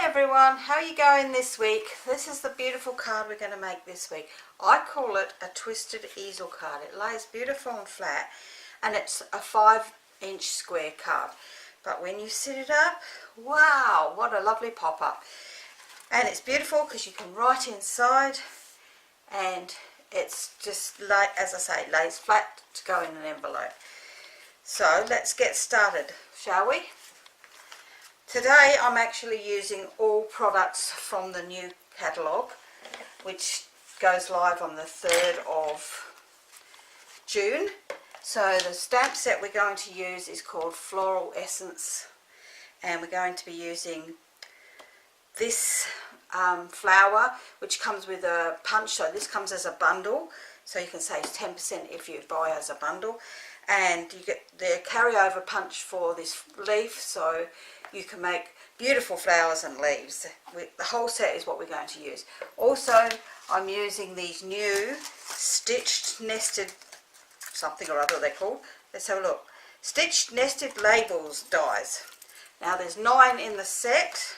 everyone, how are you going this week? This is the beautiful card we're going to make this week. I call it a twisted easel card. It lays beautiful and flat and it's a 5-inch square card. But when you sit it up, wow, what a lovely pop-up. And it's beautiful because you can write inside and it's just, like, as I say, lays flat to go in an envelope. So let's get started, shall we? Today I'm actually using all products from the new catalogue, which goes live on the 3rd of June. So the stamp set we're going to use is called Floral Essence, and we're going to be using this flower, which comes with a punch. So this comes as a bundle, so you can save 10% if you buy as a bundle, and you get the carryover punch for this leaf, so you can make beautiful flowers and leaves. The whole set is what we're going to use. Also, I'm using these new stitched nested something or other they're called. Let's have a look. Stitched nested labels dies. Now there's 9 in the set.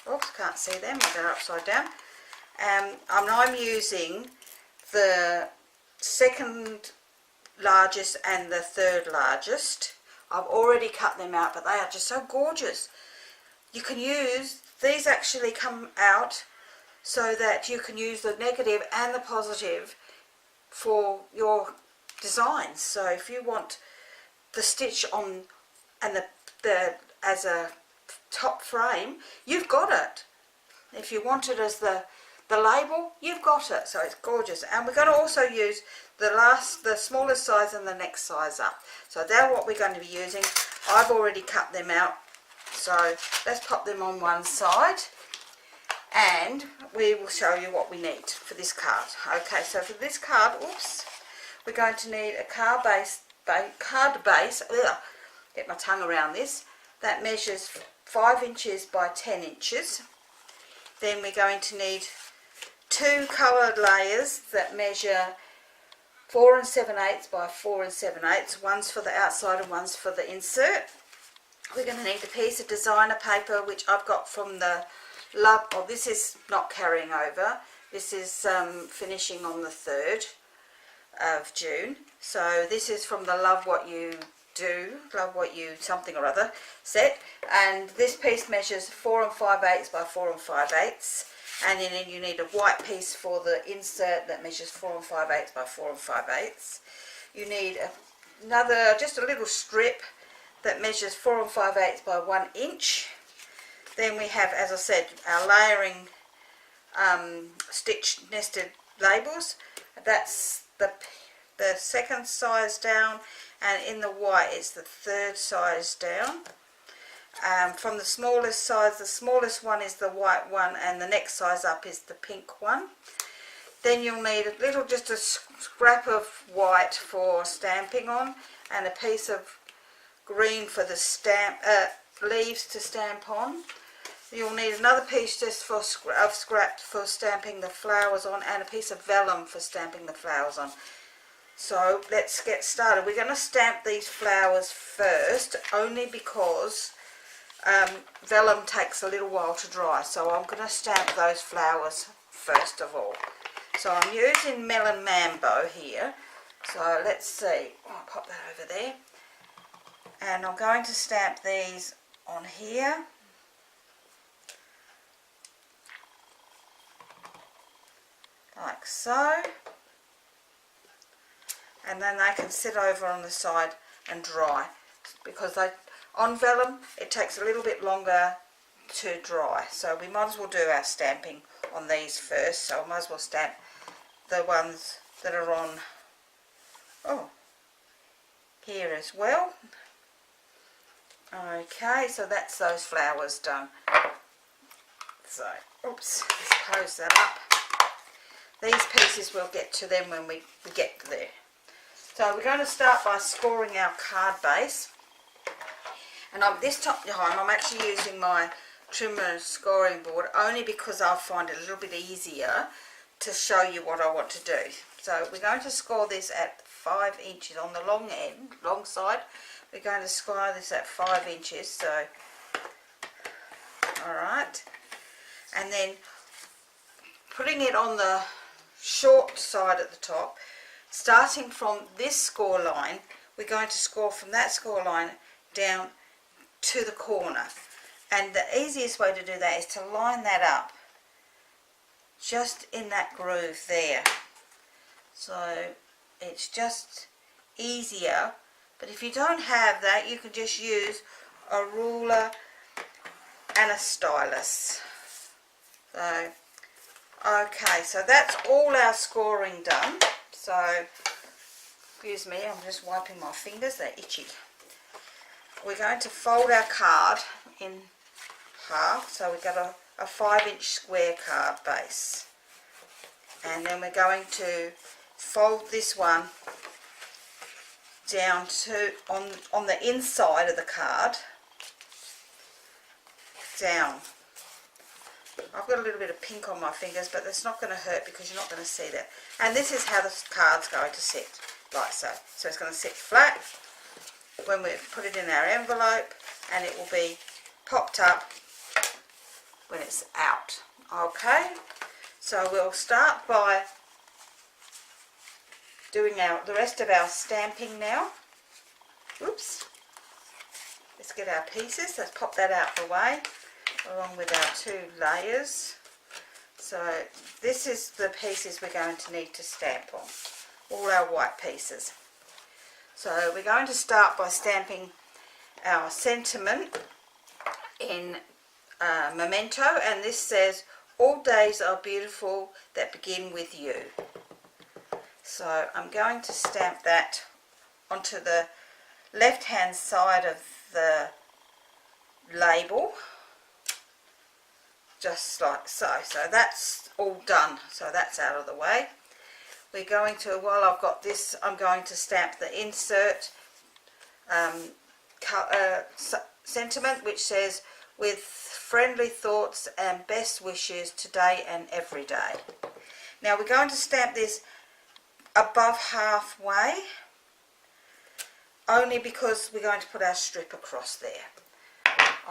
Oops, can't see them, they're upside down. I'm using the second largest and the third largest. I've already cut them out, but they are just so gorgeous. You can use, these actually come out so that you can use the negative and the positive for your designs. So if you want the stitch on and the as a top frame, you've got it. If you want it as the label, you've got it. So it's gorgeous. And we're going to also use the smallest size and the next size up. So they're what we're going to be using. I've already cut them out, so let's pop them on one side and we will show you what we need for this card. Okay, so for this card, oops, we're going to need a card base, get my tongue around this, that measures 5 inches by 10 inches. Then we're going to need 2 coloured layers that measure 4 7/8 by 4 7/8. One's for the outside and one's for the insert. We're going to need a piece of designer paper, which I've got from the Love. Oh, this is not carrying over. This is finishing on the 3rd of June. So this is from the Love What You Do, Love What You something or other set. And this piece measures 4 5/8 by 4 5/8. And then you need a white piece for the insert that measures 4 5/8 by 4 5/8. You need just a little strip that measures 4 5/8 by 1 inch. Then we have, as I said, our layering stitched nested labels. That's the second size down, and in the white it's the 3rd size down. From the smallest size, the smallest one is the white one, and the next size up is the pink one. Then you'll need just a scrap of white for stamping on, and a piece of green for the leaves to stamp on. You'll need another piece just of scrap for stamping the flowers on, and a piece of vellum for stamping the flowers on. So let's get started. We're going to stamp these flowers first, only because vellum takes a little while to dry, so I'm going to stamp those flowers first of all. So I'm using Melon Mambo here, so let's see, I'll pop that over there, and I'm going to stamp these on here, like so, and then they can sit over on the side and dry, because on vellum it takes a little bit longer to dry, so we might as well do our stamping on these first. So I might as well stamp the ones that are on here as well. Okay, so that's those flowers done. So oops, let's close that up. These pieces, we'll get to them when we get there. So we're going to start by scoring our card base. And this time I'm actually using my trimmer scoring board, only because I find it a little bit easier to show you what I want to do. So we're going to score this at 5 inches on the long side. We're going to score this at 5 inches. So, alright. and then putting it on the short side at the top, starting from this score line. We're going to score from that score line down to the corner, and the easiest way to do that is to line that up just in that groove there. So it's just easier, but if you don't have that, you can just use a ruler and a stylus. So okay, so that's all our scoring done. So excuse me, I'm just wiping my fingers, they're itchy. We're going to fold our card in half, so we've got a 5-inch square card base, and then we're going to fold this one down to on the inside of the card down. I've got a little bit of pink on my fingers, but that's not going to hurt because you're not going to see that. And this is how the card's going to sit, like so. So it's going to sit flat when we put it in our envelope, and it will be popped up when it's out. Okay, so we'll start by doing the rest of our stamping now. Oops. Let's get our pieces. Let's pop that out the way along with our 2 layers. So this is the pieces we're going to need to stamp on, all our white pieces. So we're going to start by stamping our sentiment in Memento, and this says, "All days are beautiful that begin with you." So I'm going to stamp that onto the left hand side of the label, just like so. So that's all done, so that's out of the way. We're going to, while I've got this, I'm going to stamp the insert sentiment, which says, "With friendly thoughts and best wishes today and every day." Now we're going to stamp this above halfway, only because we're going to put our strip across there.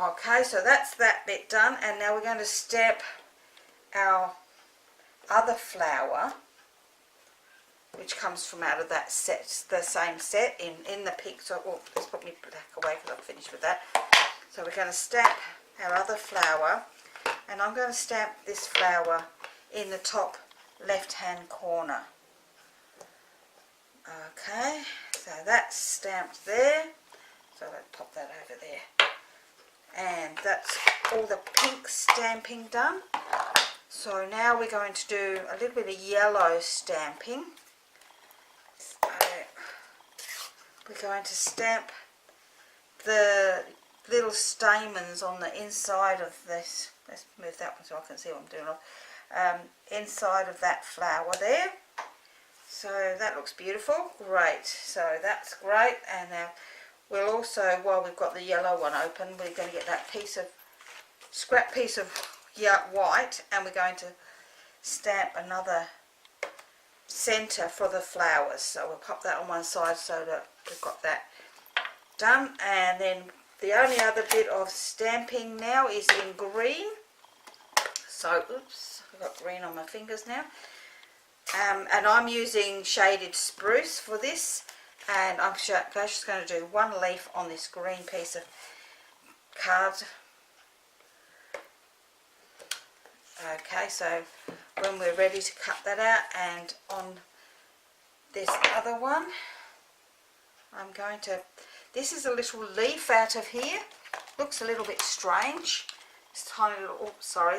Okay, so that's that bit done, and now we're going to stamp our other flower, which comes from out of that set, the same set in the pink. So let's put my black away because I've finished with that. So we're going to stamp our other flower, and I'm going to stamp this flower in the top left hand corner. Okay, so that's stamped there, so let's pop that over there, and that's all the pink stamping done. So now we're going to do a little bit of yellow stamping. So we're going to stamp the little stamens on the inside of this. Let's move that one so I can see what I'm doing. Inside of that flower there. So that looks beautiful. Great. So that's great. And now we'll also, while we've got the yellow one open, we're going to get that scrap piece of white, and we're going to stamp another centre for the flowers. So we'll pop that on one side so that we've got that done. And then the only other bit of stamping now is in green. So, oops, I've got green on my fingers now. And I'm using shaded spruce for this, and I'm just going to do one leaf on this green piece of card. Okay, so when we're ready to cut that out, and on this other one, I'm going to, this is a little leaf out of here, looks a little bit strange, this tiny little,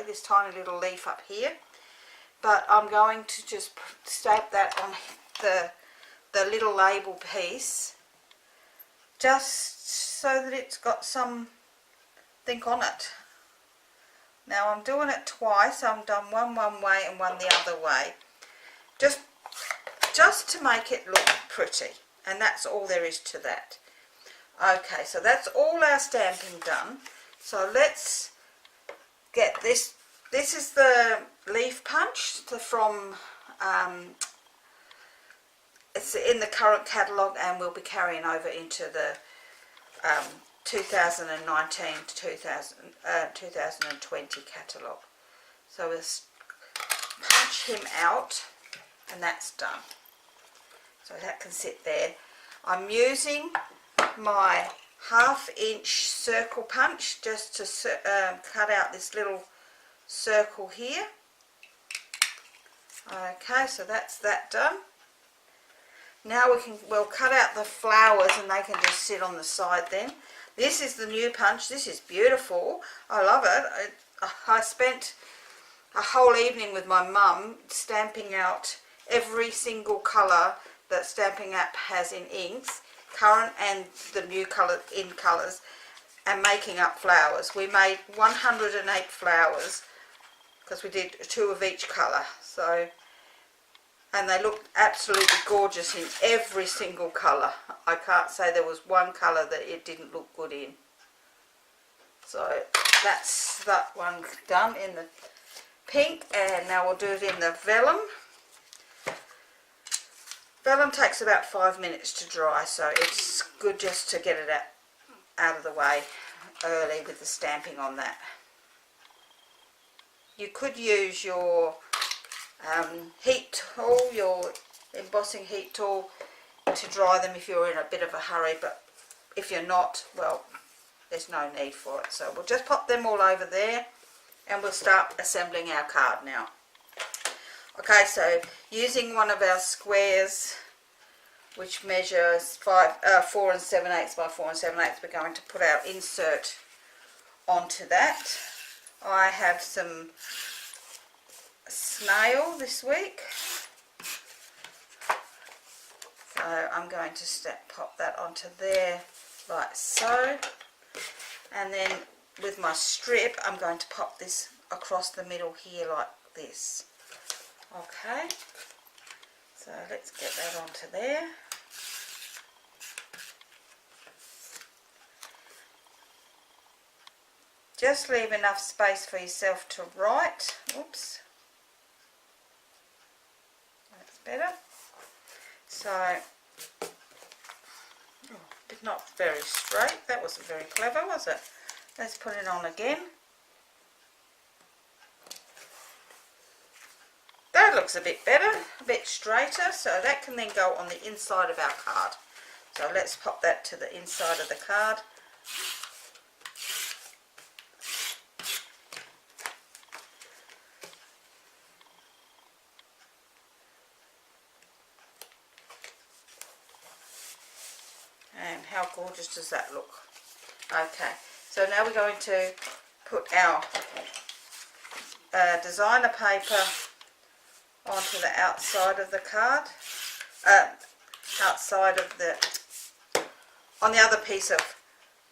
this tiny little leaf up here. But I'm going to just stamp that on the little label piece, just so that it's got something on it. Now I'm doing it twice. I'm done one way and one the other way, just to make it look pretty, and that's all there is to that. Okay, so that's all our stamping done. So let's get this. This is the leaf punch from, it's in the current catalogue, and we'll be carrying over into the 2019 to 2020 catalogue. So we'll punch him out, and that's done. So that can sit there. I'm using my 1/2 inch circle punch just to cut out this little circle here. Okay, so that's that done. Now we'll cut out the flowers and they can just sit on the side then. This is the new punch. This is beautiful. I love it. I spent a whole evening with my mum stamping out every single colour that Stampin' App has in inks, current and the new colour in colours, and making up flowers. We made 108 flowers because we did 2 of each colour. So, and they looked absolutely gorgeous in every single colour. I can't say there was one colour that it didn't look good in. So that's that one done in the pink, and now we'll do it in the vellum. Vellum takes about 5 minutes to dry, so it's good just to get it out of the way early with the stamping on that. You could use your heat tool, your embossing heat tool, to dry them if you're in a bit of a hurry, but if you're not, well, there's no need for it. So we'll just pop them all over there and we'll start assembling our card now. Okay, so using one of our squares which measures 4 7/8 by 4 7/8, we're going to put our insert onto that. I have some snail this week, so I'm going to pop that onto there like so, and then with my strip I'm going to pop this across the middle here like this. Okay, so let's get that onto there. Just leave enough space for yourself to write. Oops, that's better. So, it's not very straight. That wasn't very clever, was it? Let's put it on again. That looks a bit better, a bit straighter, so that can then go on the inside of our card. So let's pop that to the inside of the card. And how gorgeous does that look? Okay, so now we're going to put our designer paper onto the outside of the card, on the other piece of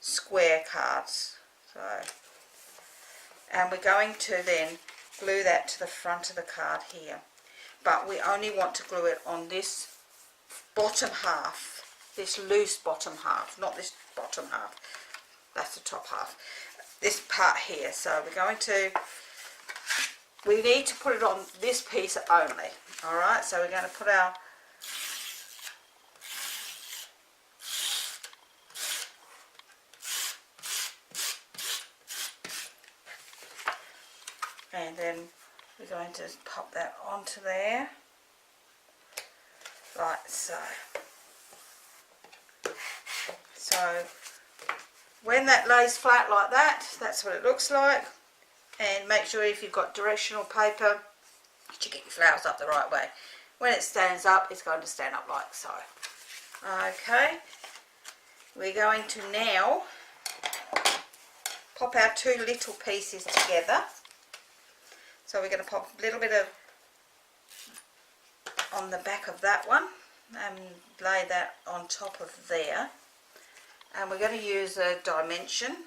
square cards. So, and we're going to then glue that to the front of the card here, but we only want to glue it on this bottom half, this loose bottom half, not this bottom half, that's the top half, this part here. So we're going to, we need to put it on this piece only. Alright, so we're going to put our and then we're going to pop that onto there like so. So when that lays flat like that, that's what it looks like. And make sure if you've got directional paper that you get your flowers up the right way. When it stands up, it's going to stand up like so. Okay, we're going to now pop our 2 little pieces together. So we're going to pop a little bit of on the back of that one and lay that on top of there. And we're going to use a dimension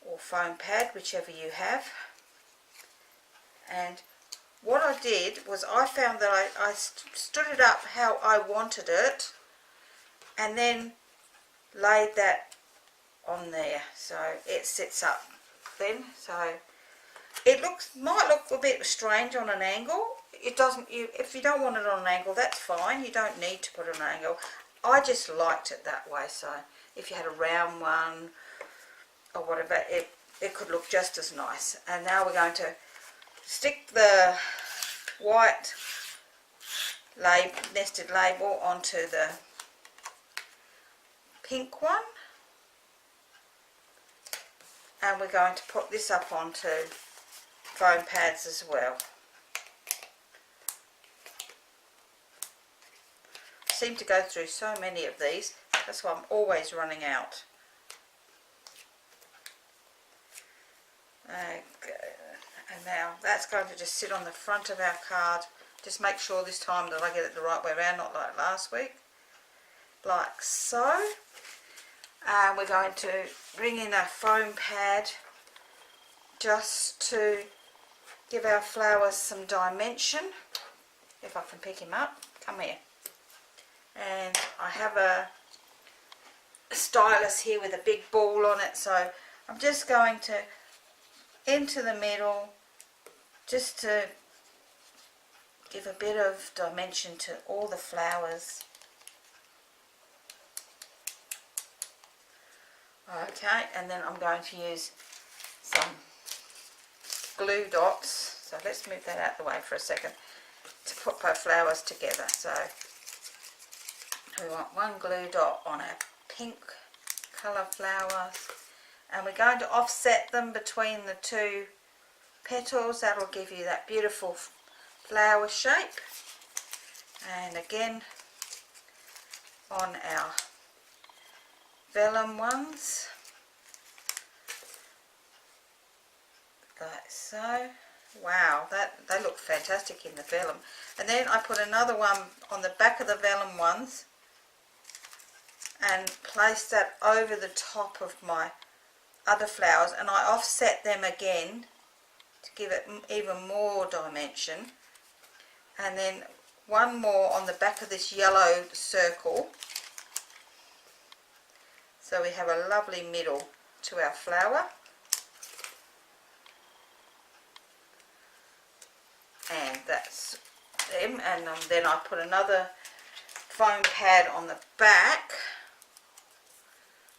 or foam pad, whichever you have. And what I did was I found that I stood it up how I wanted it and then laid that on there, so it sits up then. So it might look a bit strange on an angle. It doesn't. If you don't want it on an angle, that's fine. You don't need to put it on an angle. I just liked it that way. So if you had a round one or whatever, it could look just as nice. And now we're going to stick the white nested label onto the pink one, and we're going to put this up onto foam pads as well. I seem to go through so many of these, that's why I'm always running out. Okay, and now that's going to just sit on the front of our card. Just make sure this time that I get it the right way around, not like last week. Like so. And we're going to bring in a foam pad just to give our flowers some dimension. If I can pick him up, come here. And I have a stylus here with a big ball on it, so I'm just going to into the middle just to give a bit of dimension to all the flowers. Okay, and then I'm going to use some glue dots, so let's move that out of the way for a second, to put our flowers together. So we want one glue dot on our pink colour flowers, and we're going to offset them between the two petals. That'll give you that beautiful flower shape. And again on our vellum ones, like so. Wow, they look fantastic in the vellum. And then I put another one on the back of the vellum ones and place that over the top of my other flowers, and I offset them again to give it even more dimension. And then one more on the back of this yellow circle, so we have a lovely middle to our flower. And that's them. And then I put another foam pad on the back.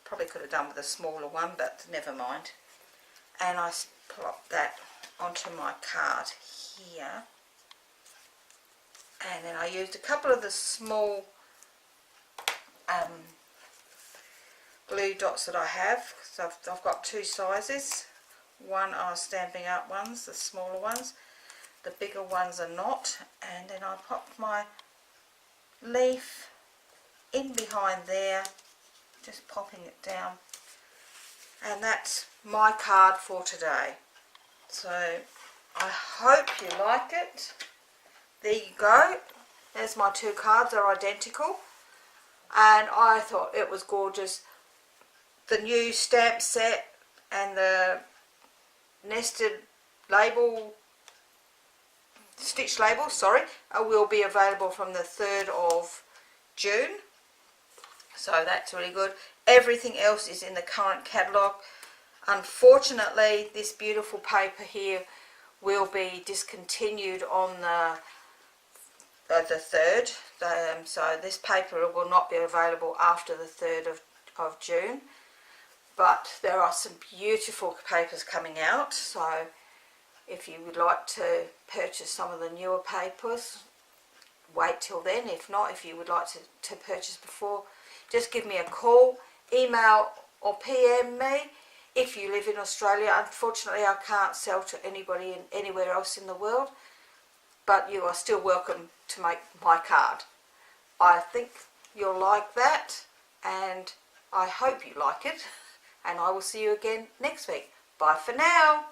Probably could have done with a smaller one, but never mind. And I plop that onto my card here. And then I used a couple of the small glue dots that I have. So I've got two sizes. One are Stampin' Up ones, the smaller ones. The bigger ones are not. And then I pop my leaf in behind there, just popping it down. And that's my card for today. So I hope you like it. There you go. There's my two cards, they're identical. And I thought it was gorgeous. The new stamp set and the nested label, stitch label, sorry, will be available from the 3rd of June. So that's really good. Everything else is in the current catalogue. Unfortunately, this beautiful paper here will be discontinued on the 3rd. So this paper will not be available after the 3rd of June. But there are some beautiful papers coming out. So if you would like to purchase some of the newer papers, wait till then. If not, if you would like to purchase before, just give me a call, email or PM me. If you live in Australia, unfortunately I can't sell to anybody anywhere else in the world, but you are still welcome to make my card. I think you'll like that, and I hope you like it, and I will see you again next week. Bye for now.